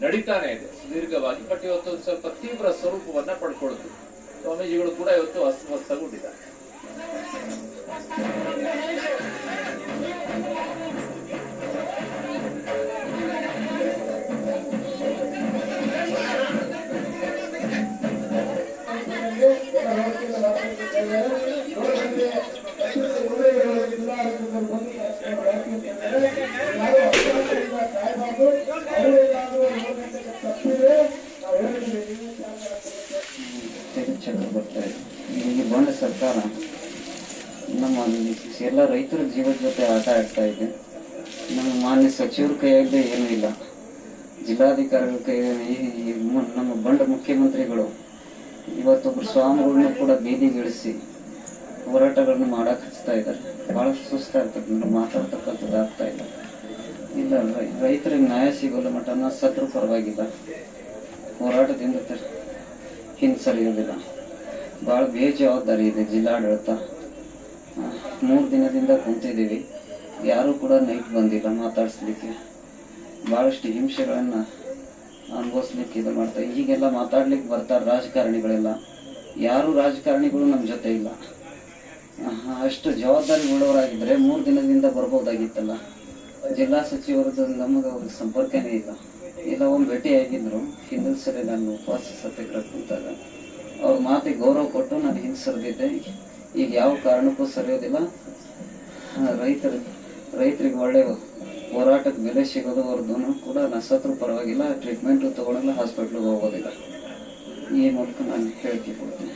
ನಡೀತಾನೆ ಇದೆ ಸುದೀರ್ಘವಾಗಿ. ಬಟ್ ಇವತ್ತು ಸ್ವಲ್ಪ ತೀವ್ರ ಸ್ವರೂಪವನ್ನ ಪಡ್ಕೊಳ್ಳುತ್ತೆ. ಸ್ವಾಮೀಜಿಗಳು ಕೂಡ ಇವತ್ತು ಅಸ್ವಸ್ಥಗೊಂಡಿದ್ದಾರೆ. ಬರ್ತಾ ಇದೆ. ಈಗ ಬಂದ ಸರ್ಕಾರ ನಮ್ಮ ಎಲ್ಲ ರೈತರ ಜೀವದ ಜೊತೆ ಆಟ ಆಡ್ತಾ ಇದೆ. ನಮ್ಮ ಮಾನ್ಯ ಸಚಿವರ ಕೈಯಲ್ಲಿ ಏನೂ ಇಲ್ಲ, ಜಿಲ್ಲಾಧಿಕಾರಿಗಳ ಕೈಯಲ್ಲಿ. ನಮ್ಮ ಬಂಡ ಮುಖ್ಯಮಂತ್ರಿಗಳು ಇವತ್ತೊಬ್ರು ಸ್ವಾಮಿಗಳನ್ನ ಕೂಡ ಬೀದಿಗಿಳಿಸಿ ಹೋರಾಟಗಳನ್ನು ಮಾಡಕ್ ಹಚ್ತಾ ಇದ್ದಾರೆ. ಬಹಳ ಸುಸ್ತಾಗ್ತದೆ, ಮಾತಾಡ್ತಕ್ಕಂಥದ್ದು ಆಗ್ತಾ ಇಲ್ಲ. ಇಲ್ಲ, ರೈತರಿಗೆ ನ್ಯಾಯ ಸಿಗೋಲ್ಲ ಮಠನ ಸತ್ರು ಪರವಾಗಿಲ್ಲ, ಹೋರಾಟದಿಂದ ಹಿಂಸರಿಯೋದಿಲ್ಲ. ಭಾಳ ಬೇಜವಾಬ್ದಾರಿ ಇದೆ ಜಿಲ್ಲಾಡಳಿತ. 3 ದಿನದಿಂದ ಕುಂತಿದ್ದೀವಿ, ಯಾರೂ ಕೂಡ ನೈಟ್ ಬಂದಿಲ್ಲ ಮಾತಾಡಿಸ್ಲಿಕ್ಕೆ. ಭಾಳಷ್ಟು ಹಿಂಸೆಗಳನ್ನು ಅನುಭವಿಸ್ಲಿಕ್ಕೆ ಇದು ಮಾಡ್ತಾರೆ. ಹೀಗೆಲ್ಲ ಮಾತಾಡ್ಲಿಕ್ಕೆ ಬರ್ತಾರೆ ರಾಜಕಾರಣಿಗಳೆಲ್ಲ. ಯಾರು ರಾಜಕಾರಣಿಗಳು ನಮ್ಮ ಜೊತೆ ಇಲ್ಲ. ಅಷ್ಟು ಜವಾಬ್ದಾರಿ ಉಳ್ಳವರಾಗಿದ್ದರೆ 3 ದಿನದಿಂದ ಬರ್ಬೋದಾಗಿತ್ತಲ್ಲ. ಜಿಲ್ಲಾ ಸಚಿವರದ್ದು ನಮಗೆ ಅವ್ರಿಗೆ ಸಂಪರ್ಕನೇ ಇಲ್ಲ. ಒಂದು ಭೇಟಿ ಆಗಿದ್ರು ಹಿಂದಿನ ಸರಿ ನಾನು ಉಪವಾಸ ಸತ್ಯಾಗ್ರಹ ಕುಂತಾಗ ಅವ್ರ ಮಾತಿಗೆ ಗೌರವ ಕೊಟ್ಟು ನಾನು ಹಿಂದೆ ಸರಿದಿದ್ದೆ. ಈಗ ಯಾವ ಕಾರಣಕ್ಕೂ ಸರಿಯೋದಿಲ್ಲ. ರೈತರಿಗೆ ಒಳ್ಳೆ ಹೋರಾಟಕ್ಕೆ ಬೆಲೆ ಸಿಗೋದು ಅವ್ರದ್ದು ಕೂಡ ನಸತ್ರು ಪರವಾಗಿಲ್ಲ, ಟ್ರೀಟ್ಮೆಂಟು ತಗೊಳ್ಳಲ್ಲ, ಹಾಸ್ಪಿಟ್ಲಿಗೆ ಹೋಗೋದಿಲ್ಲ. ಈ ಮೂಲಕ ನಾನು ಹೇಳಿಕೆ ಕೊಡ್ತೀನಿ.